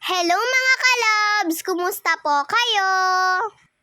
Hello mga kalabs! Kumusta po kayo?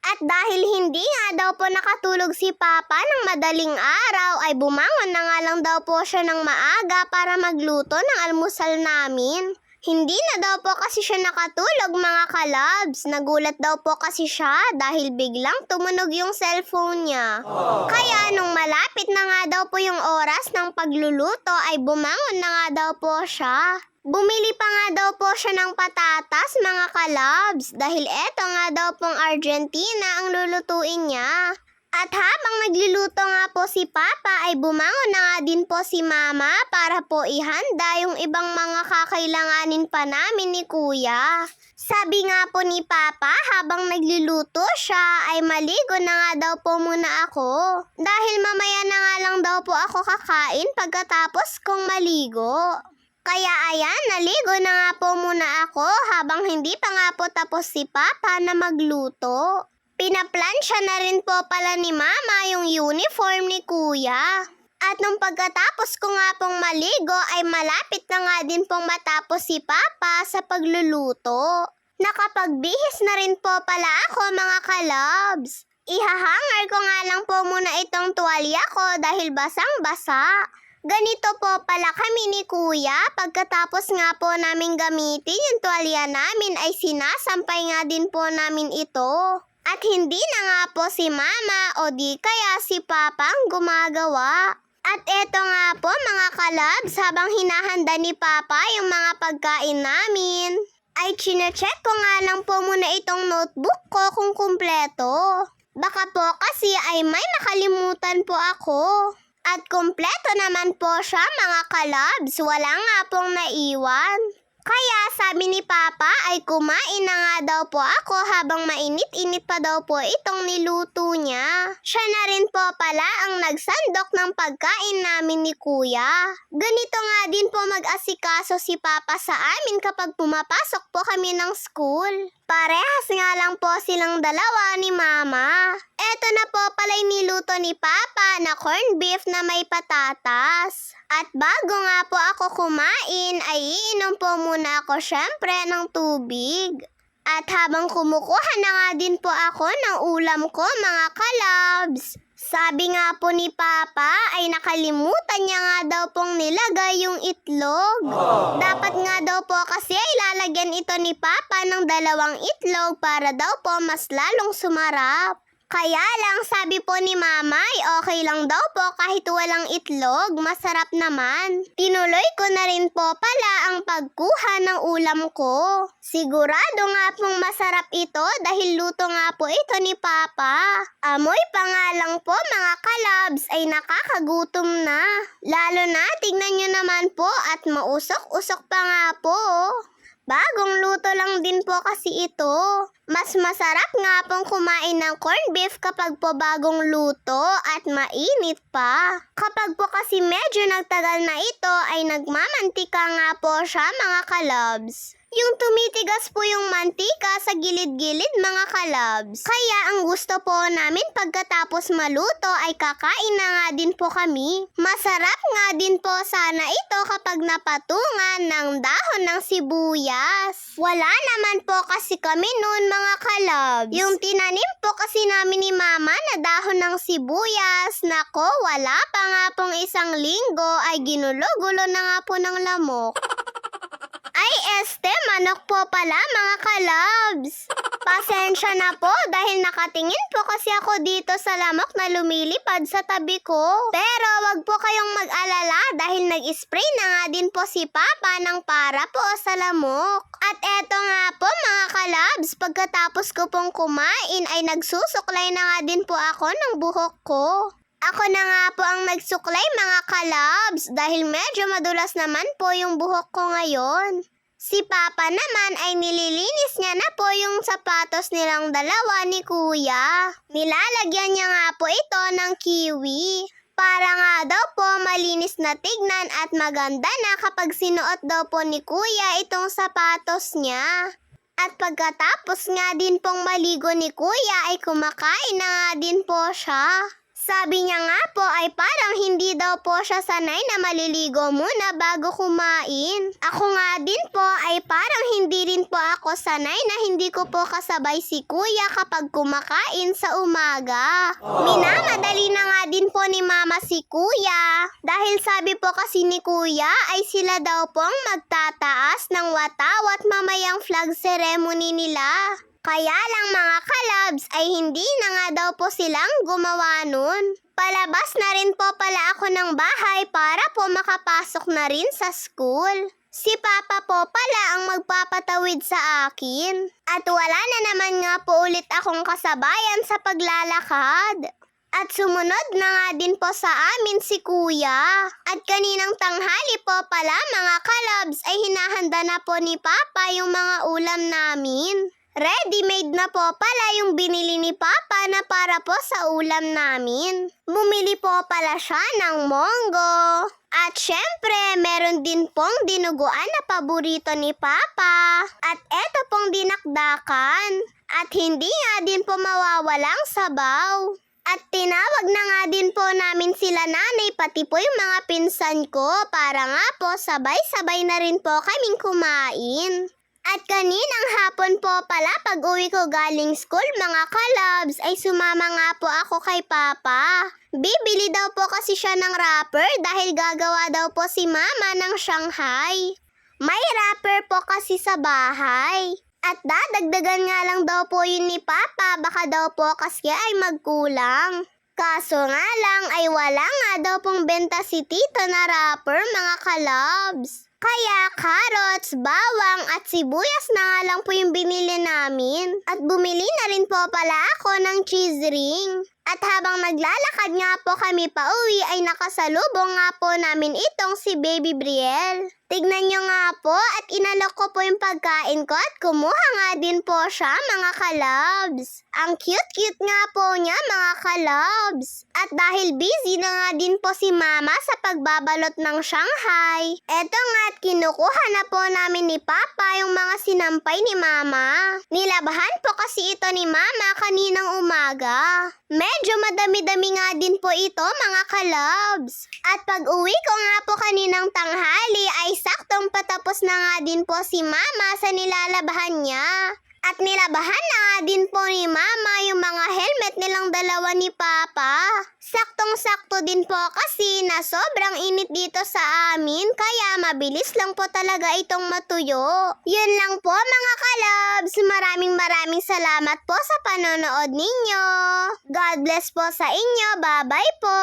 At dahil hindi nga daw po nakatulog si Papa ng madaling araw, ay bumangon na nga lang daw po siya ng maaga para magluto ng almusal namin. Hindi na daw po kasi siya nakatulog mga kalabs. Nagulat daw po kasi siya dahil biglang tumunog yung cellphone niya. Kaya nung malapit na nga daw po yung oras ng pagluluto ay bumangon na nga daw po siya. Bumili pa nga daw po siya ng patatas mga kalabs dahil eto nga daw pong Argentina ang lulutuin niya. At habang nagluluto nga po si Papa ay bumangon na nga din po si Mama para po ihanda yung ibang mga kakailanganin pa namin ni Kuya. Sabi nga po ni Papa habang nagluluto siya ay maligo na nga daw po muna ako. Dahil mamaya na nga lang daw po ako kakain pagkatapos kong maligo. Kaya ayan, naligo na nga po muna ako habang hindi pa nga po tapos si Papa na magluto. Pinaplansya na rin po pala ni Mama yung uniform ni Kuya. At nung pagkatapos ko nga pong maligo ay malapit na nga din pong matapos si Papa sa pagluluto. Nakapagbihis na rin po pala ako mga kalabs. Ihahanger ko nga lang po muna itong tuwalya ko dahil basang-basa. Ganito po pala kami ni Kuya, pagkatapos nga po namin gamitin yung tuwalya namin ay sinasampay nga din po namin ito. At hindi na nga po si Mama o di kaya si Papa ang gumagawa. At eto nga po mga kalabs, habang hinahanda ni Papa yung mga pagkain namin, ay chinecheck ko nga lang po muna itong notebook ko kung kumpleto. Baka po kasi ay may nakalimutan po ako. At kumpleto naman po siya mga kalabs, wala nga pong naiwan. Kaya sabi ni Papa ay kumain na nga daw po ako habang mainit-init pa daw po itong niluto niya. Siya na rin po pala ang nagsandok ng pagkain namin ni Kuya. Ganito nga din po mag-asikaso si Papa sa amin kapag pumapasok po kami ng school. Parehas nga lang po silang dalawa ni Mama. Eto na po pala yung niluto ni Papa na corned beef na may patatas. At bago nga po ako kumain ay iinom po muna ako syempre ng tubig. At habang kumukuha na nga din po ako ng ulam ko mga kalabs. Sabi nga po ni Papa ay nakalimutan niya nga daw pong nilagay yung itlog. Dapat nga daw po kasi ay lalagyan ito ni Papa ng 2 itlog para daw po mas lalong sumarap. Kaya lang sabi po ni Mama ay okay lang daw po kahit walang itlog, masarap naman. Tinuloy ko na rin po pala ang pagkuha ng ulam ko. Sigurado nga pong masarap ito dahil luto nga po ito ni Papa. Amoy pa nga lang po mga kalabs ay nakakagutom na. Lalo na tignan nyo naman po at mausok-usok pa nga po. Bagong luto lang din po kasi ito. Mas masarap nga pong kumain ng corned beef kapag po bagong luto at mainit pa. Kapag po kasi medyo nagtagal na ito ay nagmamantika nga po siya mga kalabs. Yung tumitigas po yung mantika sa gilid-gilid mga kalabs. Kaya ang gusto po namin pagkatapos maluto ay kakain na nga din po kami. Masarap nga din po sana ito kapag napatungan ng dahon ng sibuyas. Wala naman po kasi kami noon mga kalabs. Yung tinanim po kasi namin ni Mama na dahon ng sibuyas, nako wala pa nga pong 1 linggo ay ginulo-gulo na nga po ng lamok. Ay manok po pala mga kalabs. Pasensya na po dahil nakatingin po kasi ako dito sa lamok na lumilipad sa tabi ko. Pero wag po kayong mag-alala dahil nag-spray na nga din po si Papa ng para po sa lamok. At eto nga po mga kalabs, pagkatapos ko pong kumain ay nagsusuklay na nga din po ako ng buhok ko. Ako na nga po ang nagsuklay mga kalabs dahil medyo madulas naman po yung buhok ko ngayon. Si Papa naman ay nililinis niya na po yung sapatos nilang dalawa ni Kuya. Nilalagyan niya nga po ito ng kiwi. Para nga daw po malinis na tignan at maganda na kapag sinuot daw po ni Kuya itong sapatos niya. At pagkatapos nga din pong maligo ni Kuya ay kumakain na nga din po siya. Sabi niya nga po ay parang hindi daw po siya sanay na maliligo muna bago kumain. Ako nga din po ay parang hindi rin po ako sanay na hindi ko po kasabay si kuya kapag kumakain sa umaga. Minamadali na nga din po ni mama si kuya. Dahil sabi po kasi ni kuya ay sila daw pong magtataas ng wataw at mamayang flag ceremony nila. Kaya lang mga kalabs ay hindi na nga daw po silang gumawa nun. Palabas na rin po pala ako ng bahay para po makapasok na rin sa school. Si Papa po pala ang magpapatawid sa akin. At wala na naman nga po ulit akong kasabayan sa paglalakad. At sumunod na nga din po sa amin si Kuya. At kaninang tanghali po pala mga kalabs ay hinahanda na po ni Papa yung mga ulam namin. Ready-made na po pala yung binili ni Papa na para po sa ulam namin. Bumili po pala siya ng monggo. At syempre, meron din pong dinuguan na paborito ni Papa. At eto pong dinakdakan. At hindi nga din po mawawalang sabaw. At tinawag na nga din po namin sila nanay pati po yung mga pinsan ko para nga po sabay-sabay na rin po kaming kumain. At kaninang hapon po pala pag uwi ko galing school mga kalabs ay sumama nga po ako kay Papa. Bibili daw po kasi siya ng wrapper dahil gagawa daw po si Mama ng Shanghai. May wrapper po kasi sa bahay. At dadagdagan nga lang daw po yun ni Papa baka daw po kasi ay magkulang. Kaso nga lang ay wala nga daw pong benta si Tito na wrapper mga kalabs. Kaya carrots, bawang at sibuyas na nga lang po yung binili namin. At bumili na rin po pala ako ng cheese ring. At habang naglalakad nga po kami pauwi ay nakasalubong nga po namin itong si Baby Brielle. Tignan nyo nga po at inalok ko po yung pagkain ko at kumuha nga din po siya mga kalabs. Ang cute-cute nga po niya mga kalabs. At dahil busy na nga din po si Mama sa pagbabalot ng Shanghai, eto nga at kinukuha na po namin ni Papa yung mga sinampay ni Mama. Nilabahan po kasi ito ni Mama kaninang umaga. Medyo madami-dami nga din po ito mga kalabs. At pag uwi ko nga po kaninang tanghali ay saktong patapos na nga din po si Mama sa nilalabahan niya. At nilabahan na nga din po ni Mama yung mga helmet nilang dalawa ni Papa. Saktong-sakto din po kasi na sobrang init dito sa amin kaya mabilis lang po talaga itong matuyo. Yun lang po mga kalabs. Maraming salamat po sa panonood ninyo. God bless po sa inyo. Bye-bye po.